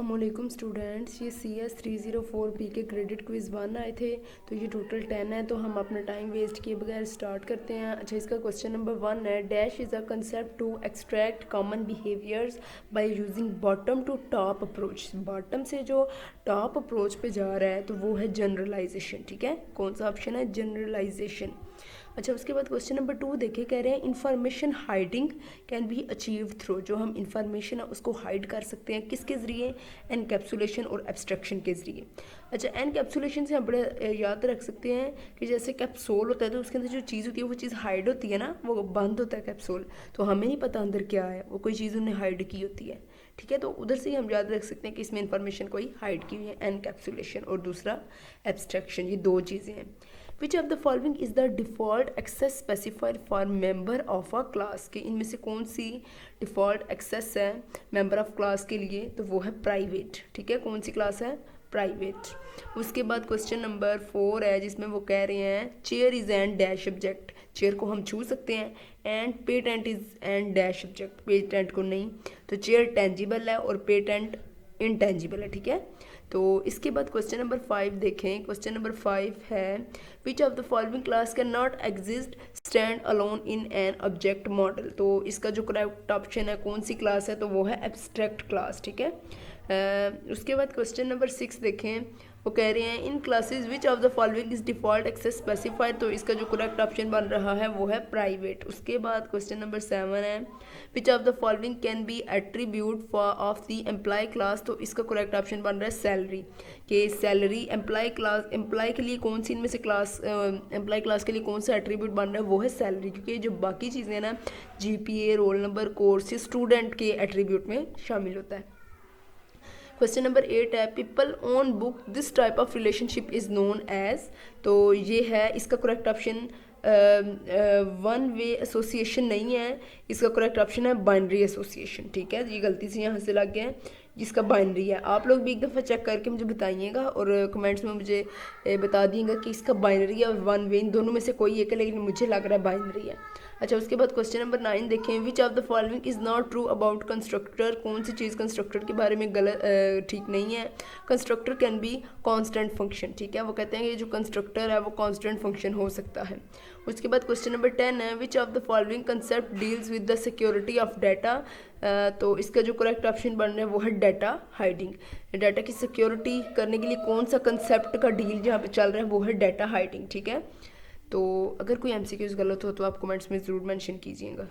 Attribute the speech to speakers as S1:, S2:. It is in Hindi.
S1: अस्सलामुअलैकुम स्टूडेंट्स, ये CS304 के क्रेडिट क्विज़ 1 आए थे। तो ये टोटल 10 है, तो हम अपना टाइम वेस्ट किए बगैर स्टार्ट करते हैं। अच्छा, इसका क्वेश्चन नंबर 1 है, dash is a concept to extract common behaviours by using bottom to top approach. Bottom से जो टॉप अप्रोच पे जा रहा है तो वो है जनरलाइजेशन। ठीक है, कौन सा ऑप्शन है? जनरलाइजेशन। अच्छा, उसके बाद क्वेश्चन नंबर 2 देखे, कह रहे हैं information hiding can be achieve through. जो हम इंफॉर्मेशन है उसको हाइड कर सकते हैं किसके ज़रिए? एनकैप्सुलेशन और एब्स्ट्रैक्शन के ज़रिए। अच्छा, एनकैप्सुलेशन से हम बड़े याद रख सकते हैं कि जैसे कैप्सूल होता है तो उसके अंदर जो चीज़ होती है वो चीज़ हाइड होती है ना, वो बंद होता है कैप्सूल, तो हमें नहीं पता अंदर क्या है, वो कोई चीज़ उन्हें हाइड की होती है। ठीक है, तो उधर से ही हम याद रख सकते हैं कि इसमें इंफॉर्मेशन कोई हाइड की हुई है, एनकैप्सुलेशन और दूसरा एब्स्ट्रैक्शन। ये दो चीज़ें हैं। Which of the following is the default access specified for member of a class. के इनमें से कौन सी डिफ़ॉल्ट एक्सेस है मेंबर ऑफ क्लास के लिए? तो वो है प्राइवेट। ठीक है, कौन सी क्लास है? प्राइवेट। उसके बाद क्वेश्चन नंबर 4 है जिसमें वो कह रहे हैं chair is and dash object. Chair को हम छू सकते हैं, and patent is and dash object. Patent को नहीं, तो चेयर टेंजिबल है और पेटेंट इनटेंजिबल है। ठीक है, तो इसके बाद क्वेश्चन नंबर 5 देखें। क्वेश्चन नंबर 5 है विच of the following class can not exist stand alone in an object model. तो इसका जो करेक्ट ऑप्शन है कौन सी क्लास है? तो वो है एब्स्ट्रैक्ट क्लास। ठीक है, उसके बाद क्वेश्चन नंबर 6 देखें। वो कह रहे हैं in classes which of the following is default access specified. तो इसका जो करेक्ट ऑप्शन बन रहा है वो है प्राइवेट। उसके बाद क्वेश्चन नंबर 7 है विच of the following can be attribute for of the employee class. तो इसका करेक्ट ऑप्शन बन रहा है सैलरी। कि सैलरी एम्प्लॉय क्लास, एम्प्लॉय के लिए कौन सी इनमें से क्लास, एम्प्लॉय क्लास के लिए कौन सा एट्रीब्यूट बन रहा है? वो है सैलरी, क्योंकि जो बाकी चीज़ें ना GPA, roll number, course, student के एट्रीब्यूट में शामिल होता है। क्वेश्चन नंबर 8 है people own book this type of relationship is known as. तो ये है, इसका correct option one way association नहीं है, इसका करेक्ट ऑप्शन है बाइनरी एसोसिएशन। ठीक है, ये गलती से यहाँ से लग गया है, जिसका बाइनरी है। आप लोग भी एक दफ़ा चेक करके मुझे बताइएगा और कमेंट्स में मुझे बता दिएगा कि इसका बाइनरी और वन वे, इन दोनों में से कोई एक है, लेकिन मुझे लग रहा है बाइनरी है। अच्छा, उसके बाद क्वेश्चन नंबर 9 देखें विच of the following is not true about constructor. कौन सी चीज़ कंस्ट्रक्टर के बारे में गलत ठीक नहीं है? Constructor can be constant function. ठीक है, वो कहते हैं कि जो कंस्ट्रक्टर है वो कांस्टेंट फंक्शन हो सकता है। उसके बाद क्वेश्चन नंबर 10 है विच of the following concept deals with the security of data. तो इसका जो करेक्ट ऑप्शन बन रहा है वो है डाटा हाइडिंग। डाटा की सिक्योरिटी करने के लिए कौन सा कंसेप्ट का डील जहाँ पे चल रहा है वो है डाटा हाइडिंग। ठीक है, तो अगर कोई MCQs गलत हो तो आप कमेंट्स में ज़रूर मेंशन कीजिएगा।